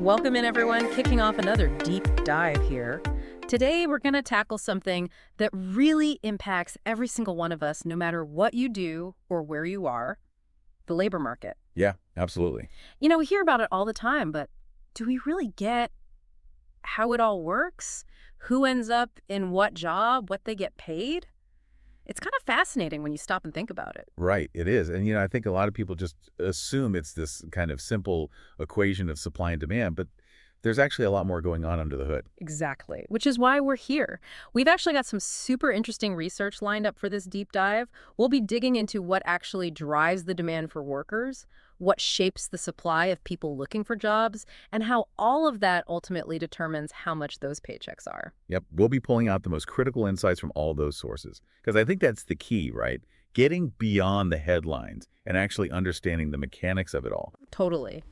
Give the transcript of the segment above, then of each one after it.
Welcome in, everyone. Kicking off another deep dive here. Today, we're going to tackle something that really impacts every single one of us, no matter what you do or where you are, the labor market. Yeah, absolutely. We hear about it all the time, but do we really get how it all works? Who ends up in what job, what they get paid? It's kind of fascinating when you stop and think about it. Right, it is. And, I think a lot of people just assume it's this kind of simple equation of supply and demand, but there's actually a lot more going on under the hood. Exactly, which is why we're here. We've actually got some super interesting research lined up for this deep dive. We'll be digging into what actually drives the demand for workers, what shapes the supply of people looking for jobs, and how all of that ultimately determines how much those paychecks are. Yep, we'll be pulling out the most critical insights from all those sources, because I think that's the key, right? Getting beyond the headlines and actually understanding the mechanics of it all. Totally.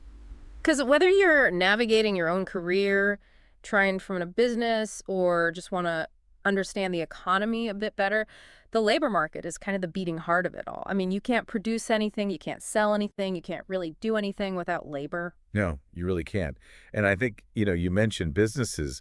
Because whether you're navigating your own career, trying from a business, or just want to understand the economy a bit better, the labor market is kind of the beating heart of it all. I mean, you can't produce anything, you can't sell anything, you can't really do anything without labor. No, you really can't. And I think, you mentioned businesses.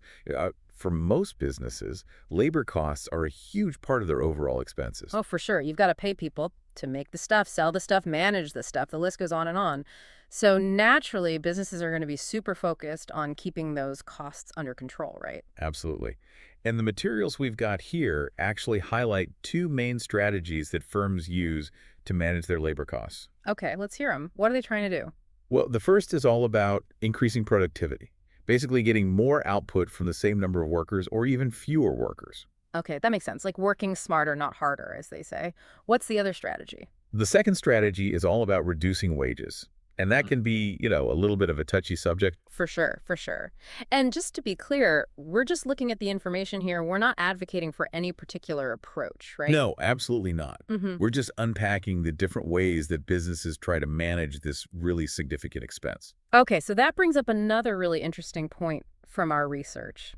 For most businesses, labor costs are a huge part of their overall expenses. Oh, for sure. You've got to pay people to make the stuff, sell the stuff, manage the stuff. The list goes on and on. So naturally, businesses are going to be super focused on keeping those costs under control, right? Absolutely. And the materials we've got here actually highlight two main strategies that firms use to manage their labor costs. Okay, let's hear them. What are they trying to do? Well, the first is all about increasing productivity, basically getting more output from the same number of workers or even fewer workers. Okay, that makes sense. Like working smarter, not harder, as they say. What's the other strategy? The second strategy is all about reducing wages. And that can be, a little bit of a touchy subject. For sure, for sure. And just to be clear, we're just looking at the information here. We're not advocating for any particular approach, right? No, absolutely not. Mm-hmm. We're just unpacking the different ways that businesses try to manage this really significant expense. Okay, so that brings up another really interesting point from our research.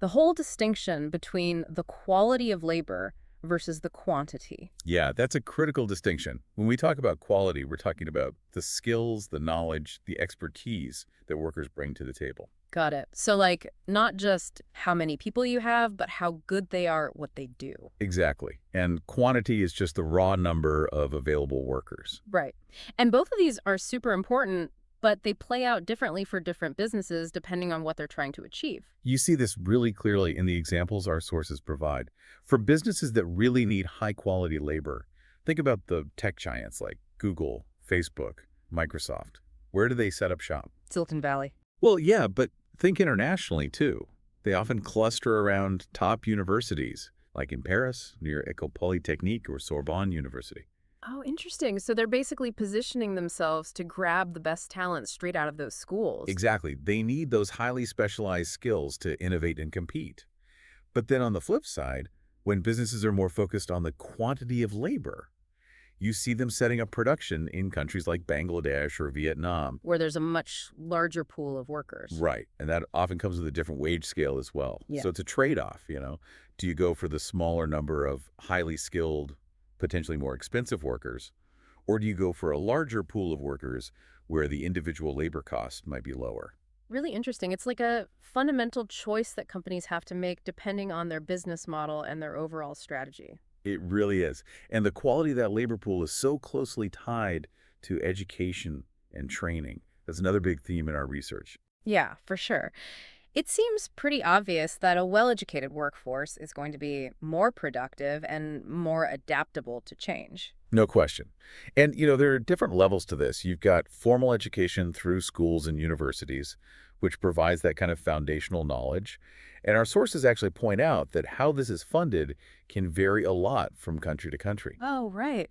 The whole distinction between the quality of labor versus the quantity. Yeah, that's a critical distinction. When we talk about quality, we're talking about the skills, the knowledge, the expertise that workers bring to the table. Got it. So not just how many people you have, but how good they are at what they do. Exactly. And quantity is just the raw number of available workers. Right. And both of these are super important, but they play out differently for different businesses depending on what they're trying to achieve. You see this really clearly in the examples our sources provide. For businesses that really need high-quality labor, think about the tech giants like Google, Facebook, Microsoft. Where do they set up shop? Silicon Valley. Well, yeah, but think internationally, too. They often cluster around top universities, like in Paris, near École Polytechnique or Sorbonne University. Oh, interesting. So they're basically positioning themselves to grab the best talent straight out of those schools. Exactly. They need those highly specialized skills to innovate and compete. But then on the flip side, when businesses are more focused on the quantity of labor, you see them setting up production in countries like Bangladesh or Vietnam. Where there's a much larger pool of workers. Right. And that often comes with a different wage scale as well. Yeah. So it's a trade-off, Do you go for the smaller number of highly skilled, potentially more expensive workers, or do you go for a larger pool of workers where the individual labor cost might be lower? Really interesting. It's like a fundamental choice that companies have to make depending on their business model and their overall strategy. It really is. And the quality of that labor pool is so closely tied to education and training. That's another big theme in our research. Yeah, for sure. It seems pretty obvious that a well-educated workforce is going to be more productive and more adaptable to change. No question. And, there are different levels to this. You've got formal education through schools and universities, which provides that kind of foundational knowledge. And our sources actually point out that how this is funded can vary a lot from country to country. Oh, right.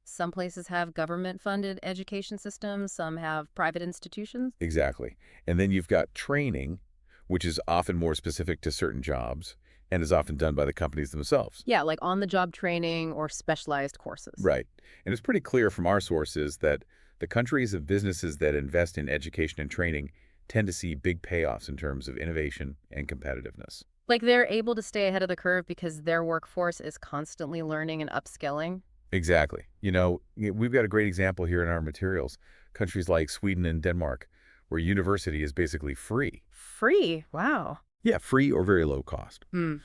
Some places have government-funded education systems, some have private institutions. Exactly. And then you've got training, which is often more specific to certain jobs and is often done by the companies themselves. Yeah, like on-the-job training or specialized courses. Right. And it's pretty clear from our sources that the countries of businesses that invest in education and training tend to see big payoffs in terms of innovation and competitiveness. Like they're able to stay ahead of the curve because their workforce is constantly learning and upskilling. Exactly. We've got a great example here in our materials. Countries like Sweden and Denmark, where university is basically free. Free. Wow. Yeah, free or very low cost. Hmm.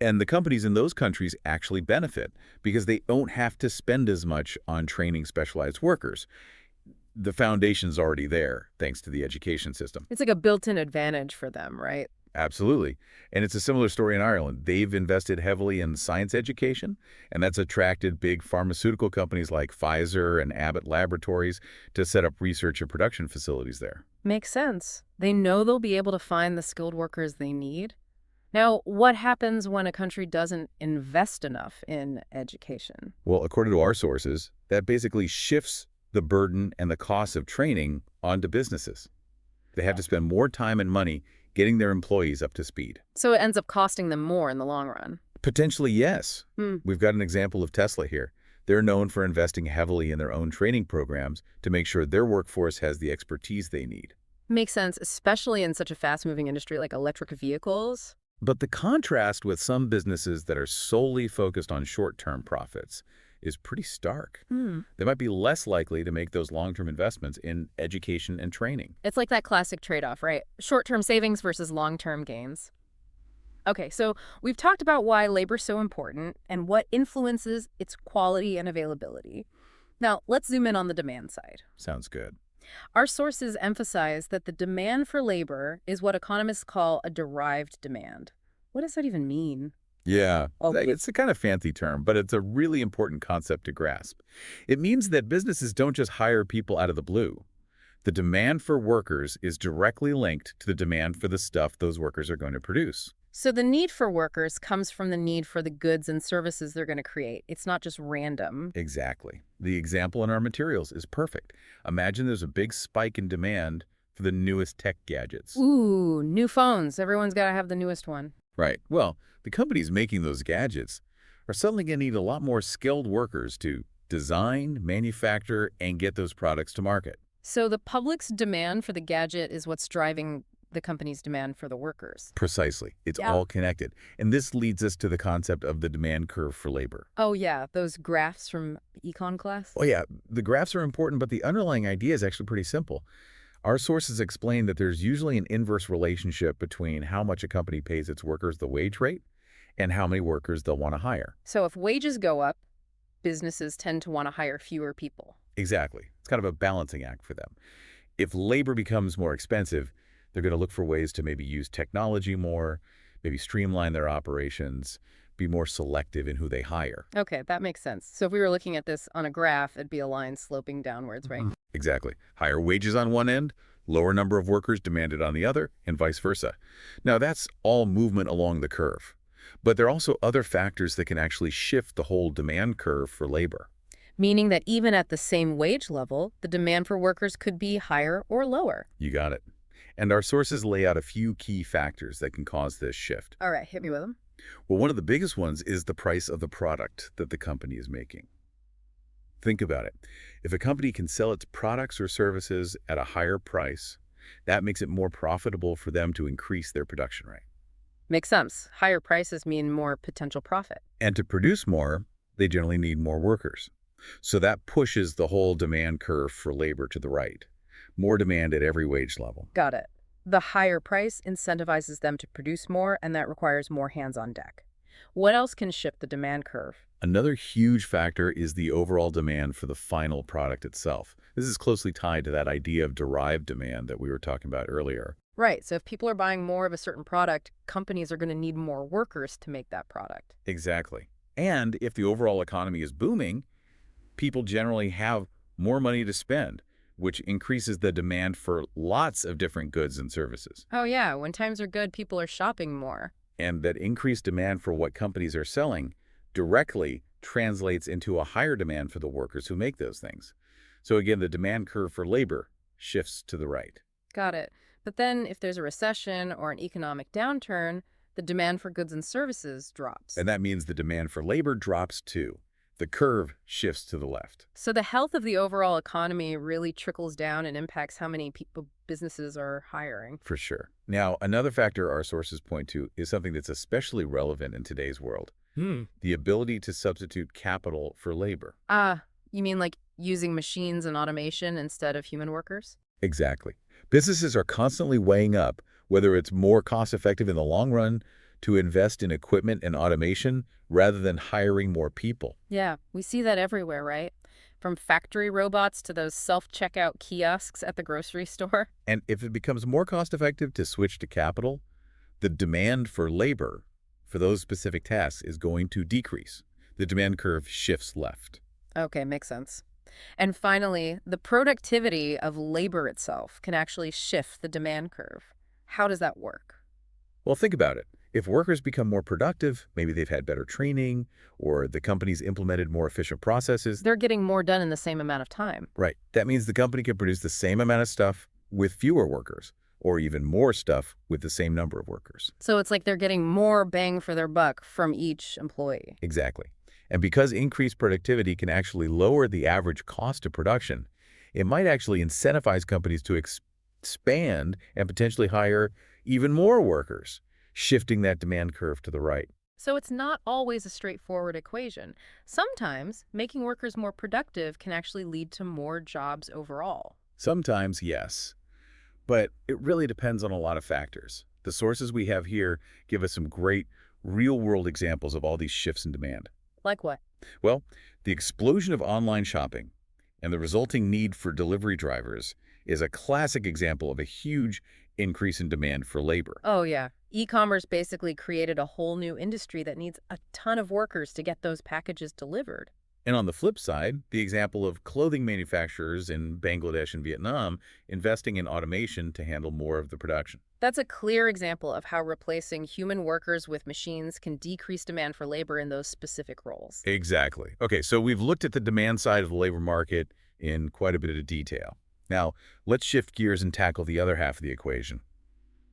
And the companies in those countries actually benefit because they don't have to spend as much on training specialized workers. The foundation's already there, thanks to the education system. It's like a built-in advantage for them, right? Absolutely. And it's a similar story in Ireland. They've invested heavily in science education, and that's attracted big pharmaceutical companies like Pfizer and Abbott Laboratories to set up research and production facilities there. Makes sense. They know they'll be able to find the skilled workers they need. Now, what happens when a country doesn't invest enough in education? Well, according to our sources, that basically shifts the burden and the cost of training onto businesses. They have to spend more time and money getting their employees up to speed. So it ends up costing them more in the long run. Potentially, yes. Hmm. We've got an example of Tesla here. They're known for investing heavily in their own training programs to make sure their workforce has the expertise they need. Makes sense, especially in such a fast-moving industry like electric vehicles. But the contrast with some businesses that are solely focused on short-term profits is pretty stark. Hmm. They might be less likely to make those long-term investments in education and training. It's like that classic trade-off, right? Short-term savings versus long-term gains. Okay, so we've talked about why labor's so important and what influences its quality and availability. Now, let's zoom in on the demand side. Sounds good. Our sources emphasize that the demand for labor is what economists call a derived demand. What does that even mean? Yeah, Okay. it's a kind of fancy term, but it's a really important concept to grasp. It means that businesses don't just hire people out of the blue. The demand for workers is directly linked to the demand for the stuff those workers are going to produce. So the need for workers comes from the need for the goods and services they're going to create. It's not just random. Exactly. The example in our materials is perfect. Imagine there's a big spike in demand for the newest tech gadgets. Ooh, new phones. Everyone's got to have the newest one. Right. Well, the companies making those gadgets are suddenly going to need a lot more skilled workers to design, manufacture, and get those products to market. So the public's demand for the gadget is what's driving the company's demand for the workers. Precisely. It's Yeah. all connected. And this leads us to the concept of the demand curve for labor. Oh, yeah, those graphs from econ class? Oh, yeah, the graphs are important, but the underlying idea is actually pretty simple. Our sources explain that there's usually an inverse relationship between how much a company pays its workers the wage rate and how many workers they'll want to hire. So if wages go up, businesses tend to want to hire fewer people. Exactly. It's kind of a balancing act for them. If labor becomes more expensive, they're going to look for ways to maybe use technology more, maybe streamline their operations, be more selective in who they hire. Okay, that makes sense. So if we were looking at this on a graph, it'd be a line sloping downwards, right? Exactly. Higher wages on one end, lower number of workers demanded on the other, and vice versa. Now, that's all movement along the curve. But there are also other factors that can actually shift the whole demand curve for labor. Meaning that even at the same wage level, the demand for workers could be higher or lower. You got it. And our sources lay out a few key factors that can cause this shift. All right, hit me with them. Well, one of the biggest ones is the price of the product that the company is making. Think about it. If a company can sell its products or services at a higher price, that makes it more profitable for them to increase their production rate. Makes sense. Higher prices mean more potential profit. And to produce more, they generally need more workers. So that pushes the whole demand curve for labor to the right. More demand at every wage level. Got it. The higher price incentivizes them to produce more, and that requires more hands on deck. What else can shift the demand curve? Another huge factor is the overall demand for the final product itself. This is closely tied to that idea of derived demand that we were talking about earlier. Right, so if people are buying more of a certain product, companies are going to need more workers to make that product. Exactly. And if the overall economy is booming, people generally have more money to spend, which increases the demand for lots of different goods and services. Oh yeah, when times are good, people are shopping more. And that increased demand for what companies are selling directly translates into a higher demand for the workers who make those things. So again, the demand curve for labor shifts to the right. Got it. But then if there's a recession or an economic downturn, the demand for goods and services drops. And that means the demand for labor drops too. The curve shifts to the left. So the health of the overall economy really trickles down and impacts how many people businesses are hiring. For sure. Now, another factor our sources point to is something that's especially relevant in today's world. The ability to substitute capital for labor. Ah, you mean like using machines and automation instead of human workers? Exactly. Businesses are constantly weighing up whether it's more cost-effective in the long run to invest in equipment and automation rather than hiring more people. Yeah, we see that everywhere, right? From factory robots to those self-checkout kiosks at the grocery store. And if it becomes more cost-effective to switch to capital, the demand for labor for those specific tasks is going to decrease. The demand curve shifts left. Okay, makes sense. And finally, the productivity of labor itself can actually shift the demand curve. How does that work? Well, think about it. If workers become more productive, maybe they've had better training, or the company's implemented more efficient processes, They're getting more done in the same amount of time. right, that means the company can produce the same amount of stuff with fewer workers, or even more stuff with the same number of workers. So it's like they're getting more bang for their buck from each employee. Exactly. And because increased productivity can actually lower the average cost of production, it might actually incentivize companies to expand and potentially hire even more workers, shifting that demand curve to the right. So it's not always a straightforward equation. Sometimes making workers more productive can actually lead to more jobs overall. Sometimes, yes, but it really depends on a lot of factors. The sources we have here give us some great real-world examples of all these shifts in demand. Like what? Well, the explosion of online shopping and the resulting need for delivery drivers is a classic example of a huge increase in demand for labor. Oh, yeah. E-commerce basically created a whole new industry that needs a ton of workers to get those packages delivered. And on the flip side, the example of clothing manufacturers in Bangladesh and Vietnam investing in automation to handle more of the production. That's a clear example of how replacing human workers with machines can decrease demand for labor in those specific roles. Exactly. Okay, so we've looked at the demand side of the labor market in quite a bit of detail. Now, let's shift gears and tackle the other half of the equation,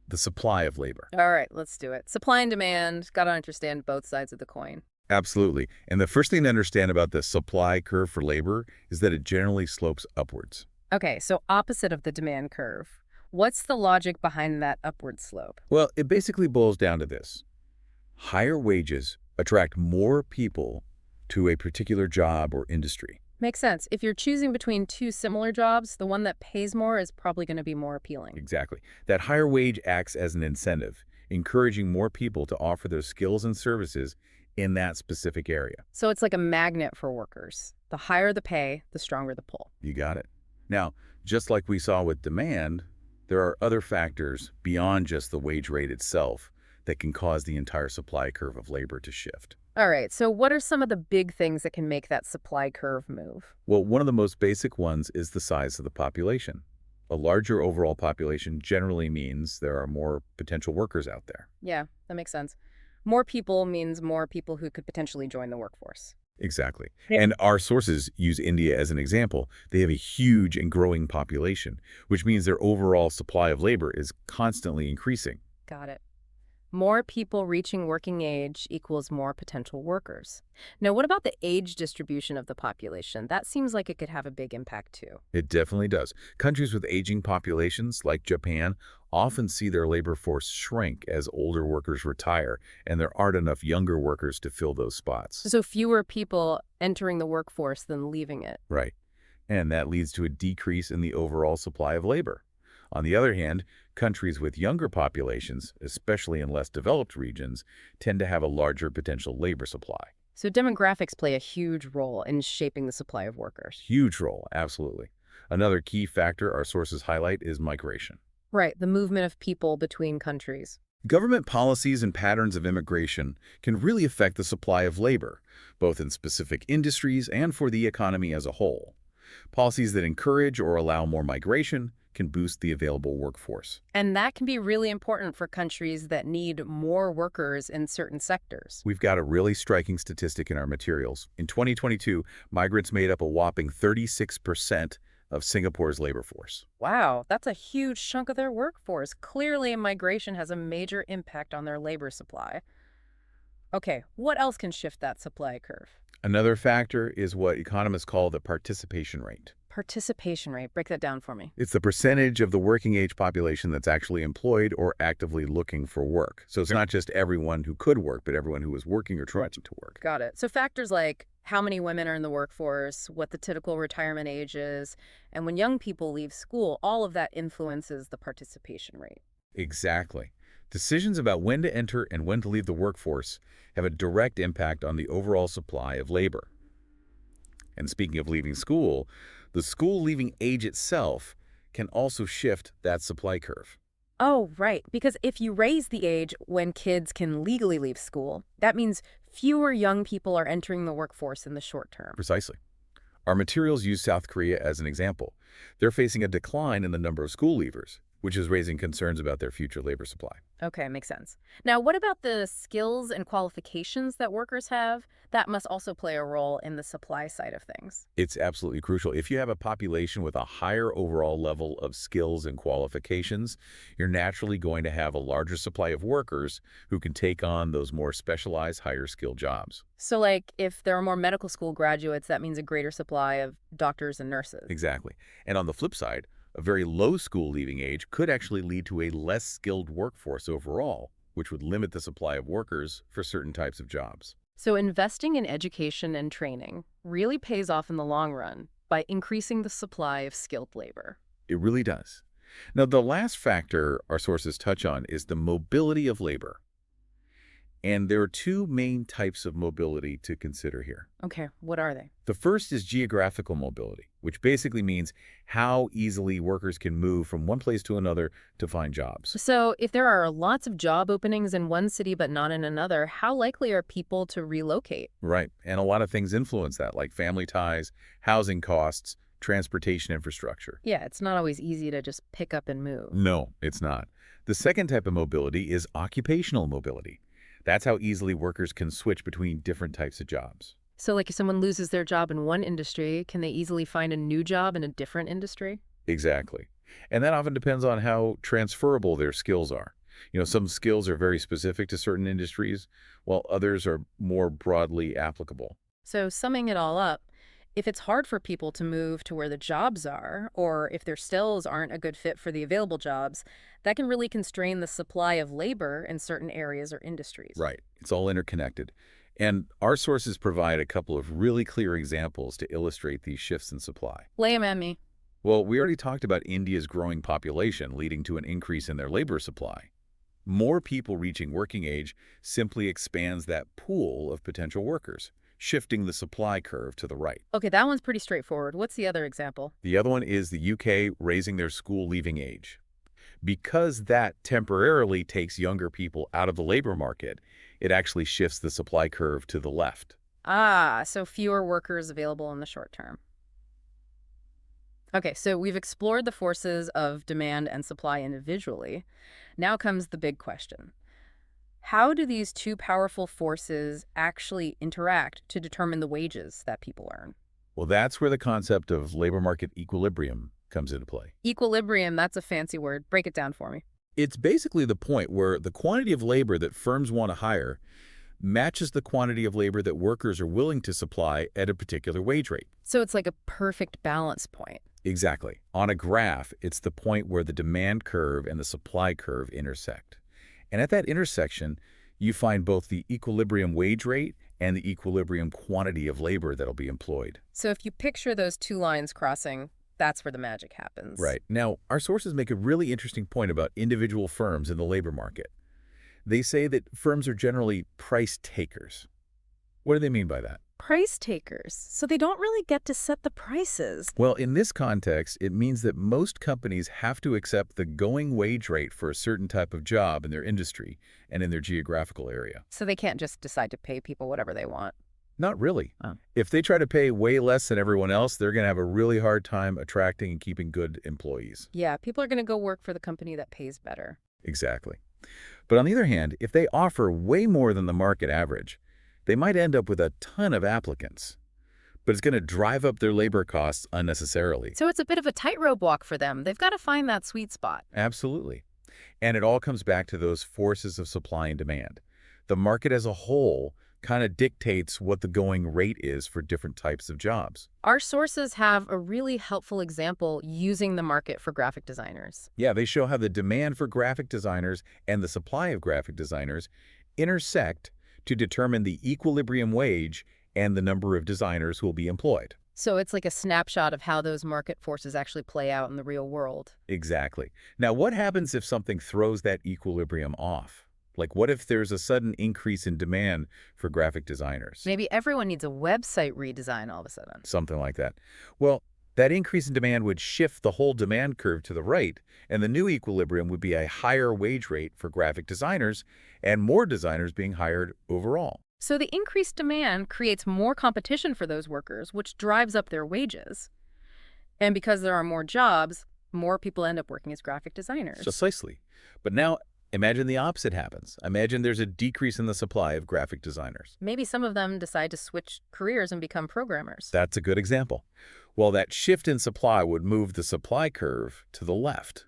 the supply of labor. All right, let's do it. Supply and demand, got to understand both sides of the coin. Absolutely. And the first thing to understand about the supply curve for labor is that it generally slopes upwards. Okay, so opposite of the demand curve. What's the logic behind that upward slope? Well, it basically boils down to this. Higher wages attract more people to a particular job or industry. Makes sense. If you're choosing between two similar jobs, the one that pays more is probably going to be more appealing. Exactly. That higher wage acts as an incentive, encouraging more people to offer their skills and services in that specific area. So it's like a magnet for workers. The higher the pay, the stronger the pull. You got it. Now, just like we saw with demand, there are other factors beyond just the wage rate itself that can cause the entire supply curve of labor to shift. All right, so what are some of the big things that can make that supply curve move? Well, one of the most basic ones is the size of the population. A larger overall population generally means there are more potential workers out there. Yeah, that makes sense. More people means more people who could potentially join the workforce. Exactly. Yeah. And our sources use India as an example. They have a huge and growing population, which means their overall supply of labor is constantly increasing. Got it. More people reaching working age equals more potential workers. Now, what about the age distribution of the population? That seems like it could have a big impact too. It definitely does. Countries with aging populations, like Japan, often see their labor force shrink as older workers retire, and there aren't enough younger workers to fill those spots. So fewer people entering the workforce than leaving it. Right. And that leads to a decrease in the overall supply of labor. On the other hand, countries with younger populations, especially in less developed regions, tend to have a larger potential labor supply. So demographics play a huge role in shaping the supply of workers. Huge role, absolutely. Another key factor our sources highlight is migration. Right, the movement of people between countries. Government policies and patterns of immigration can really affect the supply of labor, both in specific industries and for the economy as a whole. Policies that encourage or allow more migration can boost the available workforce. And that can be really important for countries that need more workers in certain sectors. We've got a really striking statistic in our materials. In 2022, migrants made up a whopping 36% of Singapore's labor force. Wow, that's a huge chunk of their workforce. Clearly, migration has a major impact on their labor supply. Okay, what else can shift that supply curve? Another factor is what economists call the participation rate. Participation rate, break that down for me. It's the percentage of the working age population that's actually employed or actively looking for work. So it's not just everyone who could work, but everyone who is working or trying to work. Got it. So factors like how many women are in the workforce, what the typical retirement age is, and when young people leave school, all of that influences the participation rate. Exactly. Decisions about when to enter and when to leave the workforce have a direct impact on the overall supply of labor. And speaking of leaving school, the school leaving age itself can also shift that supply curve. Oh, right. Because if you raise the age when kids can legally leave school, that means fewer young people are entering the workforce in the short term. Precisely. Our materials use South Korea as an example. They're facing a decline in the number of school leavers, which is raising concerns about their future labor supply. Okay, makes sense. Now, what about the skills and qualifications that workers have? That must also play a role in the supply side of things. It's absolutely crucial. If you have a population with a higher overall level of skills and qualifications, you're naturally going to have a larger supply of workers who can take on those more specialized, higher skill jobs. So, like, if there are more medical school graduates, that means a greater supply of doctors and nurses. Exactly. And on the flip side, a very low school leaving age could actually lead to a less skilled workforce overall, which would limit the supply of workers for certain types of jobs. So, investing in education and training really pays off in the long run by increasing the supply of skilled labor. It really does. Now, the last factor our sources touch on is the mobility of labor. And there are two main types of mobility to consider here. Okay, what are they? The first is geographical mobility, which basically means how easily workers can move from one place to another to find jobs. So, if there are lots of job openings in one city but not in another, how likely are people to relocate? Right. And a lot of things influence that, like family ties, housing costs, transportation infrastructure. Yeah, it's not always easy to just pick up and move. No, it's not. The second type of mobility is occupational mobility. That's how easily workers can switch between different types of jobs. So, like if someone loses their job in one industry, can they easily find a new job in a different industry? Exactly. And that often depends on how transferable their skills are. Some skills are very specific to certain industries, while others are more broadly applicable. So, summing it all up, if it's hard for people to move to where the jobs are, or if their skills aren't a good fit for the available jobs, that can really constrain the supply of labor in certain areas or industries. Right. It's all interconnected. And our sources provide a couple of really clear examples to illustrate these shifts in supply. Lay 'em at me. Well, we already talked about India's growing population leading to an increase in their labor supply. More people reaching working age simply expands that pool of potential workers, shifting the supply curve to the right. Okay, that one's pretty straightforward. What's the other example? The other one is the UK raising their school leaving age. Because that temporarily takes younger people out of the labor market, it actually shifts the supply curve to the left. Ah, so fewer workers available in the short term. Okay, so we've explored the forces of demand and supply individually. Now comes the big question. How do these two powerful forces actually interact to determine the wages that people earn? Well, that's where the concept of labor market equilibrium comes into play. Equilibrium, that's a fancy word. Break it down for me. It's basically the point where the quantity of labor that firms want to hire matches the quantity of labor that workers are willing to supply at a particular wage rate. So it's like a perfect balance point. Exactly. On a graph, it's the point where the demand curve and the supply curve intersect. And at that intersection, you find both the equilibrium wage rate and the equilibrium quantity of labor that'll be employed. So if you picture those two lines crossing, that's where the magic happens. Right. Now, our sources make a really interesting point about individual firms in the labor market. They say that firms are generally price takers. What do they mean by that? Price takers. So they don't really get to set the prices. Well, in this context, it means that most companies have to accept the going wage rate for a certain type of job in their industry and in their geographical area. So they can't just decide to pay people whatever they want. Not really. Oh. If they try to pay way less than everyone else, they're going to have a really hard time attracting and keeping good employees. Yeah, people are going to go work for the company that pays better. Exactly. But on the other hand, if they offer way more than the market average, they might end up with a ton of applicants. But it's going to drive up their labor costs unnecessarily. So it's a bit of a tightrope walk for them. They've got to find that sweet spot. Absolutely. And it all comes back to those forces of supply and demand. The market as a whole kind of dictates what the going rate is for different types of jobs. Our sources have a really helpful example using the market for graphic designers. Yeah, they show how the demand for graphic designers and the supply of graphic designers intersect to determine the equilibrium wage and the number of designers who will be employed. So it's like a snapshot of how those market forces actually play out in the real world. Exactly. Now, what happens if something throws that equilibrium off? Like, what if there's a sudden increase in demand for graphic designers? Maybe everyone needs a website redesign all of a sudden. Something like that. Well, that increase in demand would shift the whole demand curve to the right, and the new equilibrium would be a higher wage rate for graphic designers and more designers being hired overall. So the increased demand creates more competition for those workers, which drives up their wages. And because there are more jobs, more people end up working as graphic designers. Precisely. But now, imagine the opposite happens. Imagine there's a decrease in the supply of graphic designers. Maybe some of them decide to switch careers and become programmers. That's a good example. Well, that shift in supply would move the supply curve to the left.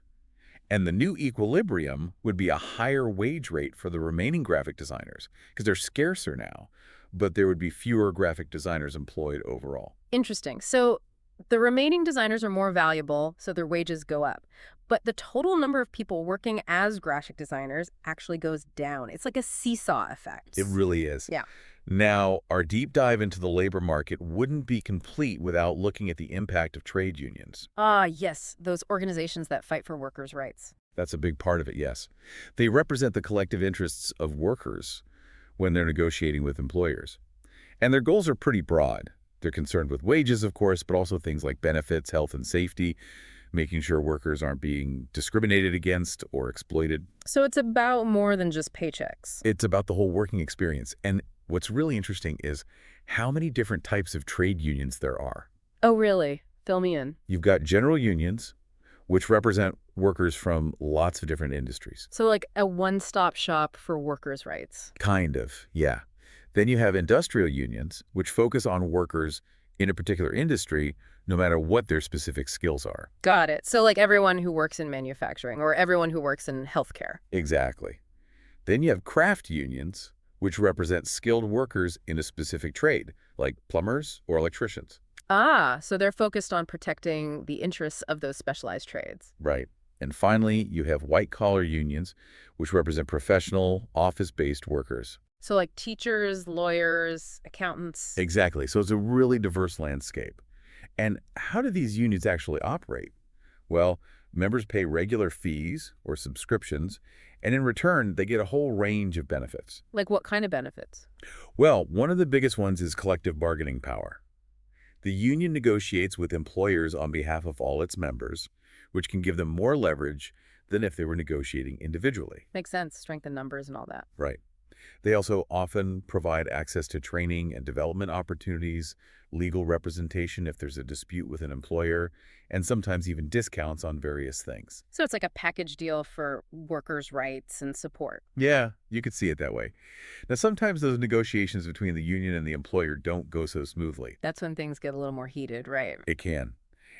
And the new equilibrium would be a higher wage rate for the remaining graphic designers because they're scarcer now, but there would be fewer graphic designers employed overall. Interesting. So the remaining designers are more valuable, so their wages go up. But the total number of people working as graphic designers actually goes down. It's like a seesaw effect. It really is. Yeah. Now, our deep dive into the labor market wouldn't be complete without looking at the impact of trade unions. Ah, yes, those organizations that fight for workers' rights. That's a big part of it, yes. They represent the collective interests of workers when they're negotiating with employers. And their goals are pretty broad. They're concerned with wages, of course, but also things like benefits, health and safety, making sure workers aren't being discriminated against or exploited. So it's about more than just paychecks. It's about the whole working experience. And what's really interesting is how many different types of trade unions there are. Oh, really? Fill me in. You've got general unions, which represent workers from lots of different industries. So like a one-stop shop for workers' rights. Kind of, yeah. Then you have industrial unions, which focus on workers in a particular industry, no matter what their specific skills are. Got it. So like everyone who works in manufacturing or everyone who works in healthcare. Exactly. Then you have craft unions, which represent skilled workers in a specific trade, like plumbers or electricians. Ah, so they're focused on protecting the interests of those specialized trades. Right. And finally, you have white-collar unions, which represent professional, office-based workers. So like teachers, lawyers, accountants. Exactly. So it's a really diverse landscape. And how do these unions actually operate? Well, members pay regular fees or subscriptions, and in return, they get a whole range of benefits. Like what kind of benefits? Well, one of the biggest ones is collective bargaining power. The union negotiates with employers on behalf of all its members, which can give them more leverage than if they were negotiating individually. Makes sense. Strength in numbers and all that. Right. They also often provide access to training and development opportunities, legal representation if there's a dispute with an employer, and sometimes even discounts on various things. So it's like a package deal for workers' rights and support. Yeah, you could see it that way. Now, sometimes those negotiations between the union and the employer don't go so smoothly. That's when things get a little more heated, right? It can.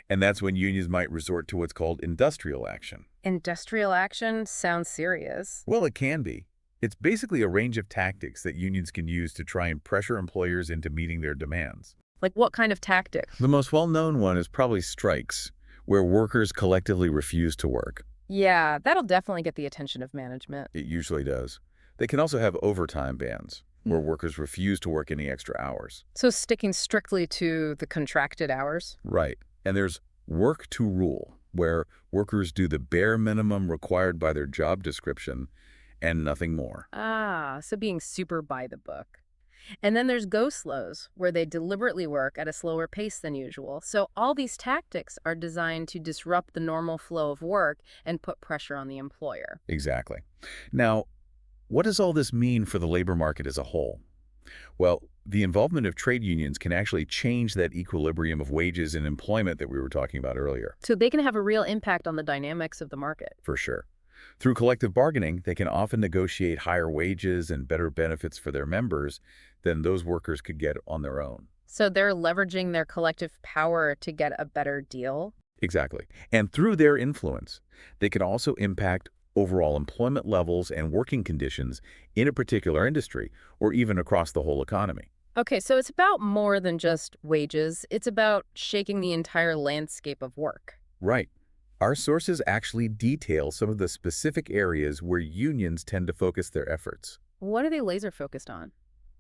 And that's when unions might resort to what's called industrial action. Industrial action sounds serious. Well, it can be. It's basically a range of tactics that unions can use to try and pressure employers into meeting their demands. Like what kind of tactics? The most well-known one is probably strikes, where workers collectively refuse to work. Yeah, that'll definitely get the attention of management. It usually does. They can also have overtime bans, where workers refuse to work any extra hours. So sticking strictly to the contracted hours? Right. And there's work to rule, where workers do the bare minimum required by their job description and nothing more. Ah, so being super by the book. And then there's go slows, where they deliberately work at a slower pace than usual. So all these tactics are designed to disrupt the normal flow of work and put pressure on the employer. Exactly. Now, what does all this mean for the labor market as a whole? Well, the involvement of trade unions can actually change that equilibrium of wages and employment that we were talking about earlier. So they can have a real impact on the dynamics of the market. For sure. Through collective bargaining, they can often negotiate higher wages and better benefits for their members than those workers could get on their own. So they're leveraging their collective power to get a better deal? Exactly. And through their influence, they can also impact overall employment levels and working conditions in a particular industry or even across the whole economy. Okay, so it's about more than just wages. It's about shaking the entire landscape of work. Right. Our sources actually detail some of the specific areas where unions tend to focus their efforts. What are they laser focused on?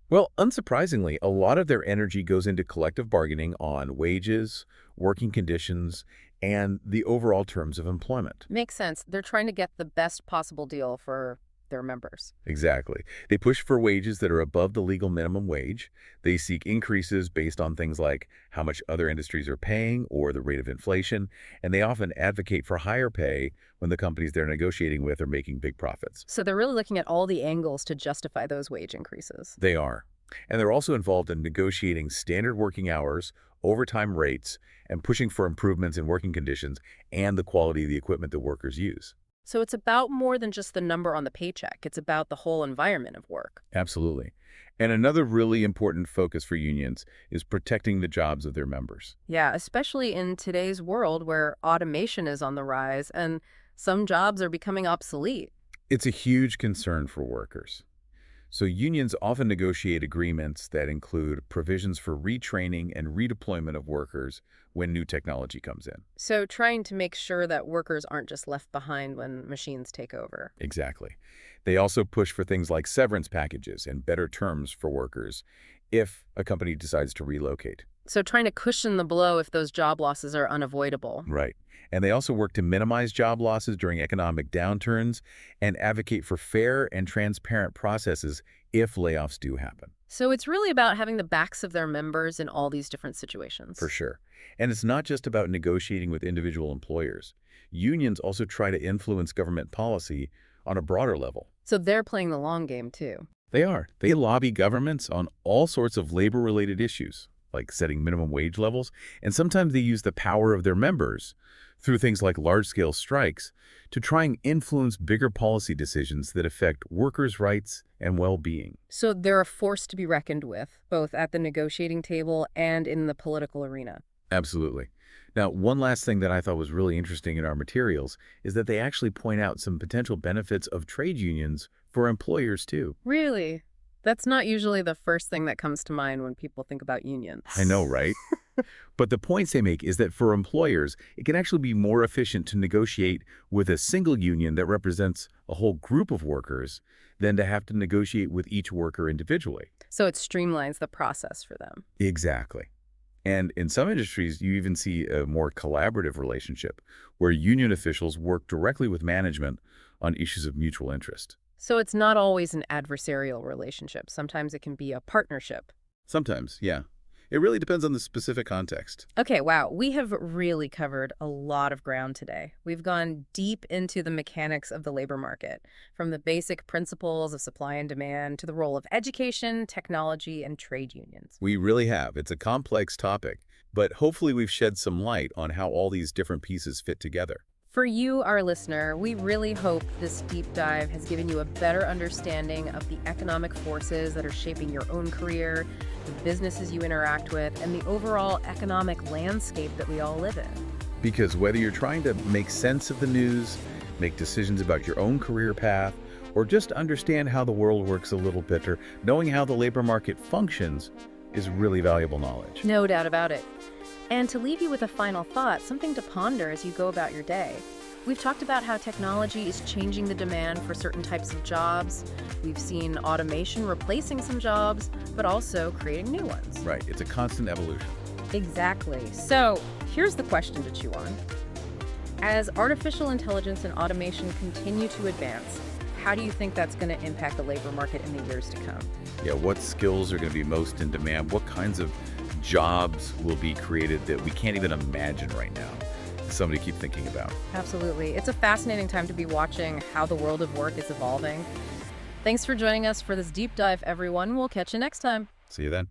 Well, unsurprisingly, a lot of their energy goes into collective bargaining on wages, working conditions, and the overall terms of employment. Makes sense. They're trying to get the best possible deal for their members. Exactly. They push for wages that are above the legal minimum wage. They seek increases based on things like how much other industries are paying or the rate of inflation, and they often advocate for higher pay when the companies they're negotiating with are making big profits. So they're really looking at all the angles to justify those wage increases. They are. And they're also involved in negotiating standard working hours, overtime rates, and pushing for improvements in working conditions and the quality of the equipment that workers use. So it's about more than just the number on the paycheck. It's about the whole environment of work. Absolutely. And another really important focus for unions is protecting the jobs of their members. Yeah, especially in today's world where automation is on the rise and some jobs are becoming obsolete. It's a huge concern for workers. So unions often negotiate agreements that include provisions for retraining and redeployment of workers when new technology comes in. So trying to make sure that workers aren't just left behind when machines take over. Exactly. They also push for things like severance packages and better terms for workers if a company decides to relocate. So trying to cushion the blow if those job losses are unavoidable. Right. And they also work to minimize job losses during economic downturns and advocate for fair and transparent processes if layoffs do happen. So it's really about having the backs of their members in all these different situations. For sure. And it's not just about negotiating with individual employers. Unions also try to influence government policy on a broader level. So they're playing the long game too. They are. They lobby governments on all sorts of labor-related issues, like setting minimum wage levels, and sometimes they use the power of their members through things like large-scale strikes to try and influence bigger policy decisions that affect workers' rights and well-being. So they're a force to be reckoned with, both at the negotiating table and in the political arena. Absolutely. Now, one last thing that I thought was really interesting in our materials is that they actually point out some potential benefits of trade unions for employers, too. Really? That's not usually the first thing that comes to mind when people think about unions. I know, right? But the points they make is that for employers, it can actually be more efficient to negotiate with a single union that represents a whole group of workers than to have to negotiate with each worker individually. So it streamlines the process for them. Exactly. And in some industries, you even see a more collaborative relationship where union officials work directly with management on issues of mutual interest. So it's not always an adversarial relationship. Sometimes it can be a partnership. Sometimes, yeah. It really depends on the specific context. Okay, wow. We have really covered a lot of ground today. We've gone deep into the mechanics of the labor market, from the basic principles of supply and demand to the role of education, technology, and trade unions. We really have. It's a complex topic, but hopefully we've shed some light on how all these different pieces fit together. For you, our listener, we really hope this deep dive has given you a better understanding of the economic forces that are shaping your own career, the businesses you interact with, and the overall economic landscape that we all live in. Because whether you're trying to make sense of the news, make decisions about your own career path, or just understand how the world works a little better, knowing how the labor market functions is really valuable knowledge. No doubt about it. And to leave you with a final thought, something to ponder as you go about your day. We've talked about how technology is changing the demand for certain types of jobs. We've seen automation replacing some jobs, but also creating new ones. Right. It's a constant evolution. Exactly. So here's the question to chew on. As artificial intelligence and automation continue to advance, how do you think that's going to impact the labor market in the years to come? Yeah, what skills are going to be most in demand? What kinds of jobs will be created that we can't even imagine right now? Somebody keep thinking about. Absolutely. It's a fascinating time to be watching how the world of work is evolving. Thanks for joining us for this deep dive, everyone. We'll catch you next time. See you then.